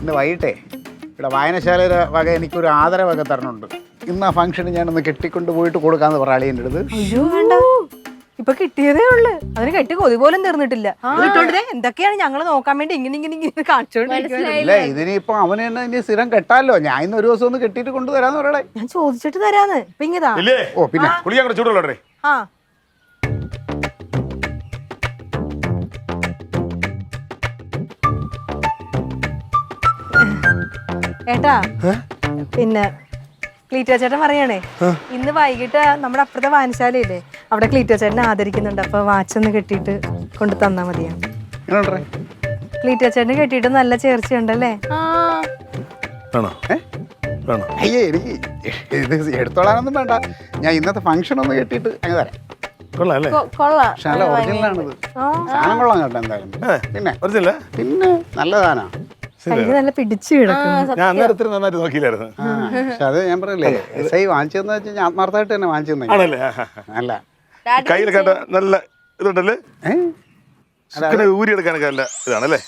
ഇന്ന് വൈകിട്ടേ ഇവിടെ വായനശാലയുടെ വക എനിക്കൊരു ആദരവൊക്കെ തരണുണ്ട്. ഇന്ന് ആ ഫംഗ്ഷന് ഞാനൊന്ന് കെട്ടിക്കൊണ്ട് പോയിട്ട് കൊടുക്കാന്ന് പറ അളിയൻ്റെ അടുത്ത്. അയ്യോ വേണ്ട, ഇപ്പൊ കിട്ടിയതേ ഉള്ളു. അതിന് കെട്ടി കൊതി പോലും തീർന്നിട്ടില്ല. എന്തൊക്കെയാണ് ഞങ്ങള് നോക്കാൻ വേണ്ടി ഇങ്ങനെ കാണിച്ചോണ്ടിരിക്കുന്നത്. ഇല്ല ഇതിനിപ്പോ അവന് തന്നെ ഇനി സ്ഥിരം കെട്ടാലോ. ഞാൻ ഇന്ന് ഒരു ദിവസം ഒന്ന് കെട്ടിയിട്ട് കൊണ്ടുതരാന്ന് പറയണേ. ഞാൻ ചോദിച്ചിട്ട് തരാന്ന്. ഇപ്പൊ ഇങ്ങതാ. ഓ പിന്നെ കുളിക്കാൻ കൂടെ ചൂടുള്ളേ. ആ ഏട്ടാ, പിന്നെ ക്ലീറ്റോ ചേട്ടൻ പറയണേ, ഇന്ന് വൈകിട്ട് നമ്മുടെ അപ്പുറത്തെ വായനശാലയില്ലേ, അവിടെ ക്ലീറ്റോ ചേട്ടനെ ആദരിക്കുന്നുണ്ട്. അപ്പൊ വാച്ച് ഒന്ന് കെട്ടിയിട്ട് കൊണ്ട് തന്നാ മതിയാ. ക്ലീറ്റോ ചേട്ടന് കെട്ടിയിട്ട് നല്ല ചേർച്ചയുണ്ടല്ലേ? അയ്യേ എനിക്ക് ഇത് എടുത്തോളാനൊന്നും വേണ്ട. ഞാൻ ഇന്നത്തെ ഫംഗ്ഷൻ ഒന്ന് കെട്ടിയിട്ട് അങ്ങ് തരാം. പക്ഷെ നല്ല ഒറിജിനലാണിത്. സാധനം കൊള്ളാം കേട്ടോ എന്തായാലും. പിന്നെ പിന്നെ നല്ല സാധനം. നല്ല പിടിച്ചു കിടക്കും. ഞാൻ അന്നേരത്തിന് നന്നായിട്ട് നോക്കിയില്ലായിരുന്നു. പക്ഷെ അത് ഞാൻ പറയില്ലേ, SI വാങ്ങിച്ചതെന്ന് വെച്ചാൽ ഞാൻ ആത്മാർത്ഥമായിട്ട് തന്നെ വാങ്ങിച്ചെന്നേ. ആണല്ലേ? അല്ല കയ്യിൽ കേട്ട നല്ല ഇതുണ്ടല്ലേ, ഊരിയെടുക്കാനൊക്കെ നല്ല ഇതാണല്ലേ.